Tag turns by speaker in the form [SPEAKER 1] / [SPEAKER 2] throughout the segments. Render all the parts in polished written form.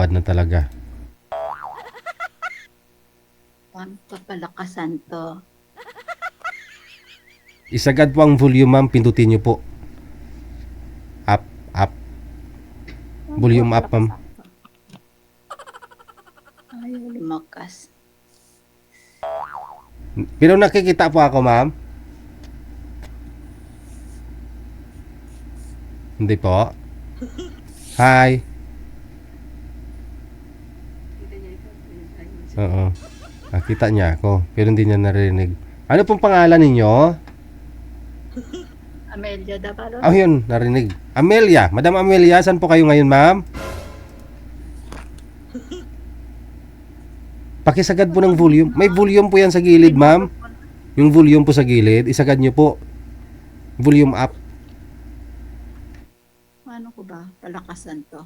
[SPEAKER 1] Nakakababad na talaga.
[SPEAKER 2] Paano papalakasan to?
[SPEAKER 1] Isagad po ang volume, ma'am. Pindutin niyo po. Up, up. Volume up, ma'am.
[SPEAKER 2] Ayaw lumakas.
[SPEAKER 1] Pero nakikita po ako, ma'am. Hindi po. Hi. Oo. Nakita niya ako, pero hindi niya narinig. Ano pong pangalan ninyo?
[SPEAKER 2] Amelia Dabalos.
[SPEAKER 1] Ah, yun, narinig. Amelia. Madam Amelia, saan po kayo ngayon, ma'am? Pakisagad po ng volume. May volume po yan sa gilid, ma'am. Yung volume po sa gilid, isagad niyo po. Volume up.
[SPEAKER 2] Paano ko ba palakasan to?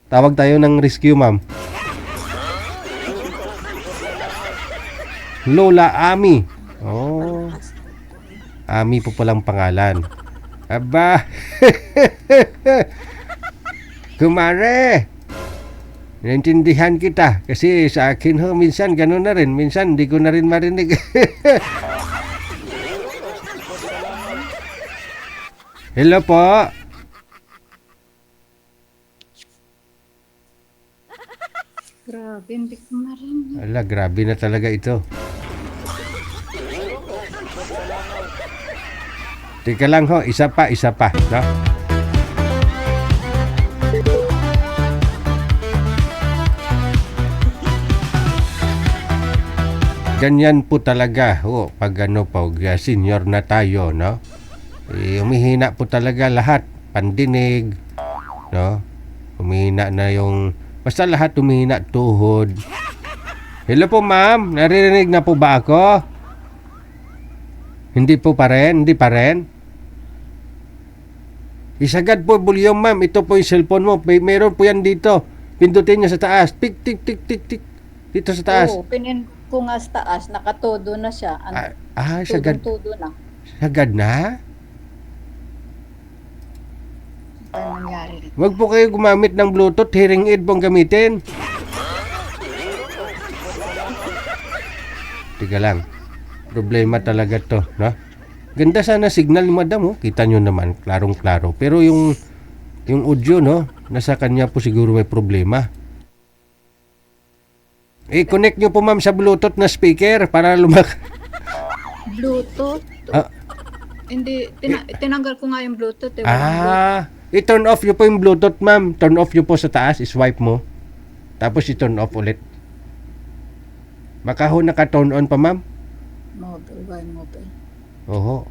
[SPEAKER 1] Tawag tayo ng rescue, ma'am. Lola Ami. Oh, Ami po palang pangalan. Aba. Kumare. Naintindihan kita. Kasi sa akin ho, minsan gano'n na rin. Minsan hindi ko na rin marinig. Hello po.
[SPEAKER 2] Grabe, hindi ko marinig.
[SPEAKER 1] Ala, grabe na talaga ito. Teka lang ho, isa pa, no? Ganyan po talaga, ho, pag senior na tayo, no? Humihina po talaga lahat, pandinig, no? Humihina na yung, basta lahat humihina, tuhod. Hello po, ma'am, naririnig na po ba ako? Hindi pa rin? Isagad po volume, ma'am. Ito po yung cellphone mo. Meron po yan dito. Pindutin niyo sa taas. Tik, tik, tik, tik, tik. Dito sa taas.
[SPEAKER 2] Oo, pinin ko nga sa taas. Nakatodo na siya.
[SPEAKER 1] Sagad.
[SPEAKER 2] Todo na.
[SPEAKER 1] Sagad na?
[SPEAKER 2] Ano nangyari rin?
[SPEAKER 1] Huwag po kayo gumamit ng Bluetooth. Hearing aid pong gamitin. Tiga lang. Problema talaga to, no? Ganda sana signal ni madam, oh. Kita nyo naman, klarong-klaro. Pero yung audio, no? Nasa kanya po siguro may problema. Connect nyo po, ma'am, sa Bluetooth na speaker para
[SPEAKER 2] Bluetooth?
[SPEAKER 1] Ah.
[SPEAKER 2] Hindi, tinanggal ko nga yung Bluetooth.
[SPEAKER 1] I-turn off nyo po yung Bluetooth, ma'am. Turn off nyo po sa taas, swipe mo. Tapos i-turn off ulit. Baka ho naka-turn on pa, ma'am.
[SPEAKER 2] Mobile.
[SPEAKER 1] Oho.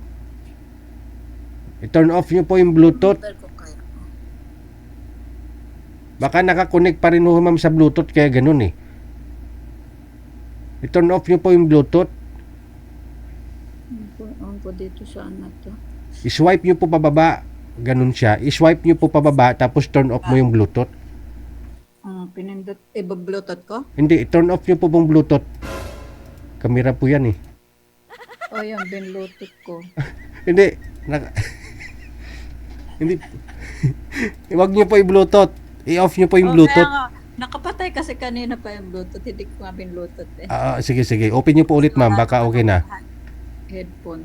[SPEAKER 1] I-turn off nyo po yung Bluetooth.
[SPEAKER 2] Mobile ko kaya.
[SPEAKER 1] Baka nakakonect pa rin ho, ma'am, sa Bluetooth, kaya ganun eh. I-turn off nyo po yung Bluetooth.
[SPEAKER 2] Ang ko dito sa ano to.
[SPEAKER 1] I-swipe nyo po pababa. Ganun siya. I-swipe nyo po pababa, tapos turn off mo yung Bluetooth.
[SPEAKER 2] Pinindot, Bluetooth ko?
[SPEAKER 1] Hindi, i-turn off nyo po pong Bluetooth. Kamera po yan eh.
[SPEAKER 2] O yan, binlutot ko.
[SPEAKER 1] Hindi. Hindi. Huwag nyo po i-Bluetooth. I-off nyo po yung Bluetooth.
[SPEAKER 2] Kaya nga, nakapatay kasi kanina pa yung Bluetooth. Hindi ko nga binlutot eh.
[SPEAKER 1] Sige. Open nyo po ulit, ma'am. Baka okay na.
[SPEAKER 2] Headphone.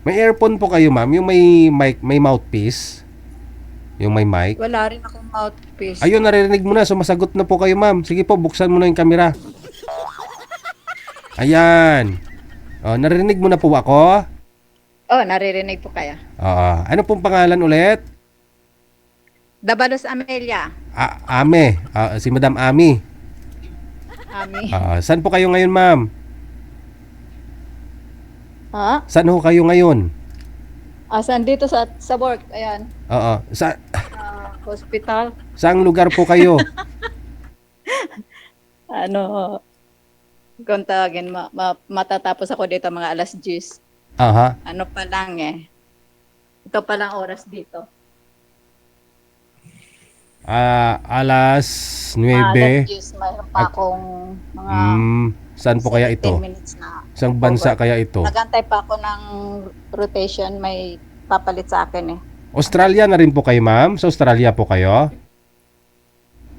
[SPEAKER 1] May earphone po kayo, ma'am. Yung may mic, may mouthpiece. Yung may mic.
[SPEAKER 2] Wala rin akong mouthpiece.
[SPEAKER 1] Ayun, naririnig mo na. Sumasagot na po kayo, ma'am. Sige po, buksan mo na yung camera. Ayan. Naririnig mo na po ako?
[SPEAKER 2] Naririnig po kaya.
[SPEAKER 1] Ano pong pangalan ulit?
[SPEAKER 2] Dabalos Amelia.
[SPEAKER 1] Ame. Si Madam Ami.
[SPEAKER 2] Ami.
[SPEAKER 1] Saan po kayo ngayon, ma'am?
[SPEAKER 2] Ha?
[SPEAKER 1] Saan ho kayo ngayon?
[SPEAKER 2] Saan dito sa work? Ayan. Hospital.
[SPEAKER 1] Saang lugar po kayo?
[SPEAKER 2] Kung tawagin, matatapos ako dito mga alas 10.
[SPEAKER 1] Aha.
[SPEAKER 2] Ano pa lang eh. Ito pa lang oras dito.
[SPEAKER 1] Alas 9.
[SPEAKER 2] Alas 10, mayroon pa akong mga
[SPEAKER 1] saan po kaya ito?
[SPEAKER 2] 10 minutes na.
[SPEAKER 1] Isang bansa kaya ito?
[SPEAKER 2] Nagantay pa ako ng rotation, may papalit sa akin eh.
[SPEAKER 1] Australia na rin po kayo, ma'am? Sa Australia po kayo?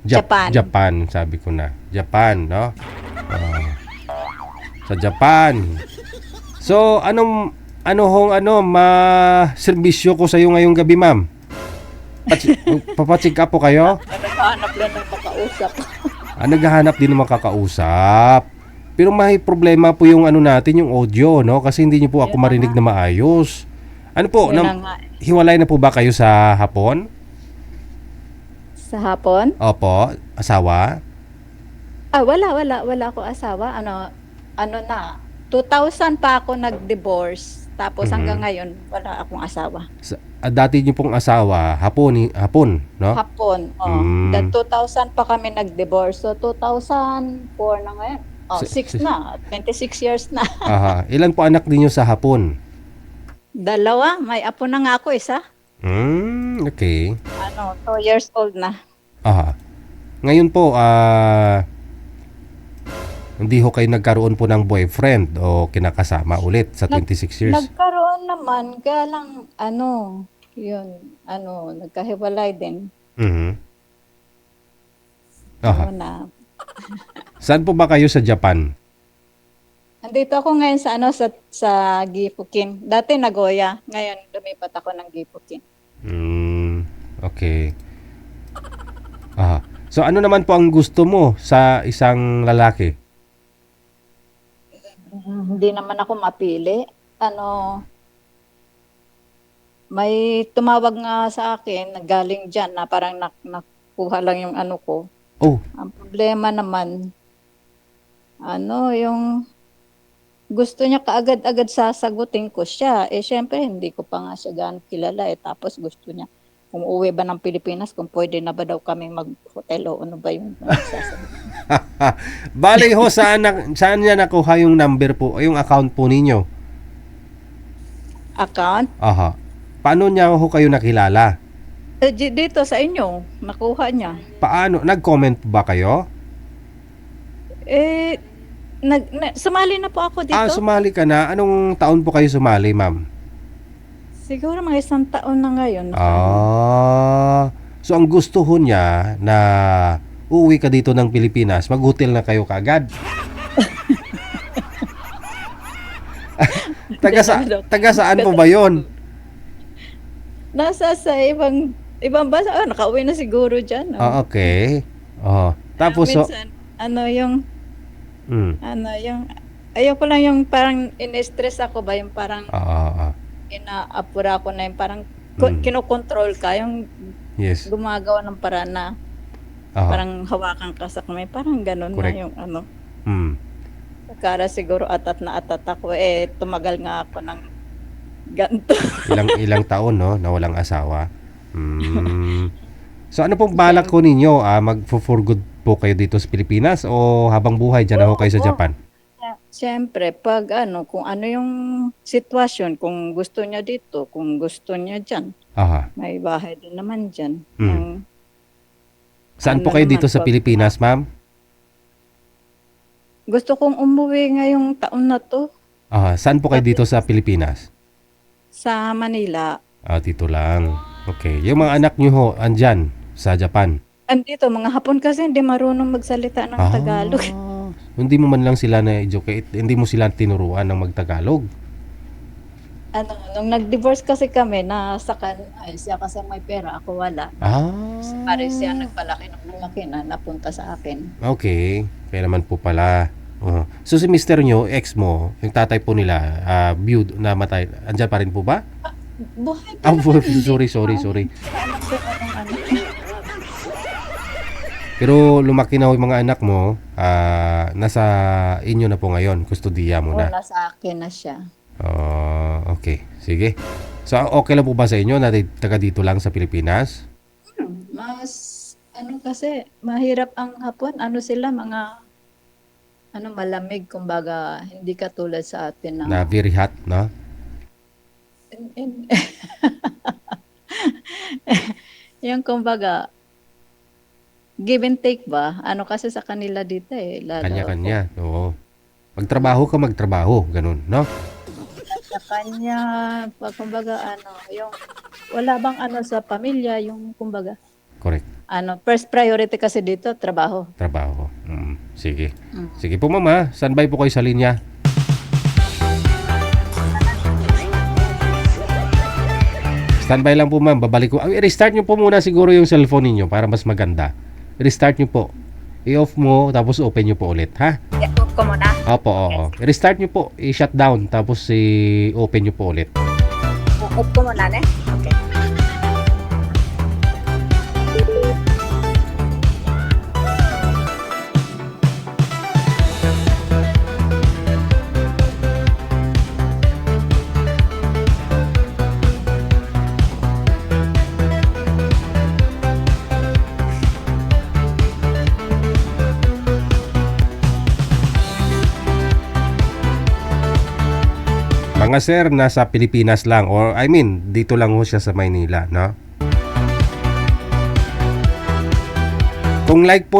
[SPEAKER 2] Japan.
[SPEAKER 1] Japan, sabi ko na. Japan, no? Ah, sa Japan. So, serbisyo ko sa iyo ngayong gabi, ma'am? Papacheck up po kayo?
[SPEAKER 2] Naghahanap lang ng makausap.
[SPEAKER 1] Naghahanap din ng makakausap. Pero may problema po yung natin, yung audio, no? Kasi hindi niyo po ako
[SPEAKER 2] Yun na
[SPEAKER 1] marinig
[SPEAKER 2] nga.
[SPEAKER 1] na maayos. Ano po,
[SPEAKER 2] Yun na nga.
[SPEAKER 1] hiwalay na po ba kayo sa hapon?
[SPEAKER 2] Sa hapon?
[SPEAKER 1] Opo, asawa?
[SPEAKER 2] Wala ako asawa. Ano na, 2000 pa ako nag-divorce. Tapos hanggang ngayon, wala akong asawa.
[SPEAKER 1] Dati niyo pong asawa, hapon, no?
[SPEAKER 2] Hapon, That 2000 pa kami nag-divorce. So, 2004 na ngayon. 6 na. 26 years na.
[SPEAKER 1] Aha. Ilan po anak niyo sa hapon?
[SPEAKER 2] 2. May apo na nga ako, isa.
[SPEAKER 1] Okay.
[SPEAKER 2] 2 years old na.
[SPEAKER 1] Aha. Ngayon po, hindi ho kayo nagkaroon po ng boyfriend o kinakasama ulit sa 26 years?
[SPEAKER 2] Nagkaroon naman, kaya lang, nagkahiwalay din.
[SPEAKER 1] Aha.
[SPEAKER 2] Na.
[SPEAKER 1] Saan po ba kayo sa Japan?
[SPEAKER 2] Andito ako ngayon sa Gifukin. Dati Nagoya, ngayon lumipat ako ng Gifukin.
[SPEAKER 1] Okay. Aha. So ano naman po ang gusto mo sa isang lalaki?
[SPEAKER 2] Hindi naman ako mapili. May tumawag nga sa akin, galing dyan, na parang nakuha lang yung ko.
[SPEAKER 1] Oh,
[SPEAKER 2] Ang problema naman, yung gusto niya kaagad-agad sasagutin ko siya. Syempre, hindi ko pa nga siya gaano kilala. Tapos gusto niya, kung uuwi ba ng Pilipinas, kung pwede na ba daw kami mag-hotel o ano ba yung sasagutin.
[SPEAKER 1] bale ho, saan niya nakuha yung number po, yung account po ninyo?
[SPEAKER 2] Account?
[SPEAKER 1] Aha. Paano niya ho kayo nakilala?
[SPEAKER 2] Dito sa inyo, nakuha niya.
[SPEAKER 1] Paano? Nag-comment ba kayo?
[SPEAKER 2] Sumali na po ako dito.
[SPEAKER 1] Sumali ka na. Anong taon po kayo sumali, ma'am?
[SPEAKER 2] Siguro mga 1 taon na ngayon.
[SPEAKER 1] So ang gusto ho niya na uuwi ka dito ng Pilipinas, mag-hotel na kayo kaagad. Taga saan po ba yon?
[SPEAKER 2] Nasa sa ibang bansa. Nakauwi na siguro dyan.
[SPEAKER 1] Okay. Tapos
[SPEAKER 2] minsan, ayoko lang yung parang in-stress ako ba, yung parang inaapura ko na yung parang kinokontrol ka, yung
[SPEAKER 1] yes.
[SPEAKER 2] gumagawa ng paraan na parang hawakan ka sa kamay, parang ganun.
[SPEAKER 1] Correct.
[SPEAKER 2] Na yung Kara siguro atat ako, tumagal nga ako ng ganito.
[SPEAKER 1] ilang taon, no, na walang asawa. So ano pong balak ko ninyo? For good po kayo dito sa Pilipinas o habang buhay dyan na ho kayo sa Japan?
[SPEAKER 2] Siyempre, pag kung ano yung sitwasyon, kung gusto niya dito, kung gusto niya dyan, may bahay din naman dyan.
[SPEAKER 1] Saan po kayo dito sa Pilipinas, ma'am?
[SPEAKER 2] Gusto kong umuwi ngayong taon na to.
[SPEAKER 1] Saan po kayo dito sa Pilipinas?
[SPEAKER 2] Sa Manila.
[SPEAKER 1] Dito lang. Okay. Yung mga anak nyo ho, andyan sa Japan?
[SPEAKER 2] Andito, mga Hapon kasi hindi marunong magsalita ng Tagalog.
[SPEAKER 1] Hindi mo man lang sila na-educate, hindi mo sila tinuruan ng magtagalog?
[SPEAKER 2] Nung nag-divorce kasi kami, siya kasi may pera, ako wala. Pare siya nagpalaki ng malaki na napunta sa akin.
[SPEAKER 1] Okay. Kaya naman po pala. So si mister nyo, ex mo, yung tatay po nila, namatay, andyan pa rin po ba?
[SPEAKER 2] Buhay pa naman.
[SPEAKER 1] Sorry. Pero lumaki na yung mga anak mo, nasa inyo na po ngayon, kustodiya mo na.
[SPEAKER 2] Wala sa akin na siya.
[SPEAKER 1] Okay, sige. So okay lang po ba sa inyo na taga dito lang sa Pilipinas?
[SPEAKER 2] Mas kasi mahirap ang Hapon, sila mga malamig, kumbaga hindi katulad sa atin
[SPEAKER 1] na very hot, no?
[SPEAKER 2] Yung kumbaga give and take ba? Kasi sa kanila dito
[SPEAKER 1] Kanya-kanya. Oo. Magtrabaho ka, magtrabaho, ganun, no?
[SPEAKER 2] Sa kanya, kumbaga yung Wala bang ano sa pamilya, yung kumbaga,
[SPEAKER 1] Correct.
[SPEAKER 2] ano, first priority kasi dito, trabaho.
[SPEAKER 1] Trabaho. Sige.
[SPEAKER 2] Mm.
[SPEAKER 1] Sige po ma'am ha. Standby po kayo sa linya. Standby lang po ma'am. Babalik ko. I-restart nyo po muna siguro yung cellphone ninyo para mas maganda. Restart nyo po. I-off mo tapos open nyo po ulit. Ha?
[SPEAKER 2] I-off ko muna.
[SPEAKER 1] Opo, oo. Restart nyo po. I-shut down tapos i-open nyo po ulit.
[SPEAKER 2] Off ko muna, ne? Okay.
[SPEAKER 1] Mga sir, nasa Pilipinas lang or I mean, dito lang ho siya sa Maynila, no? Kung like po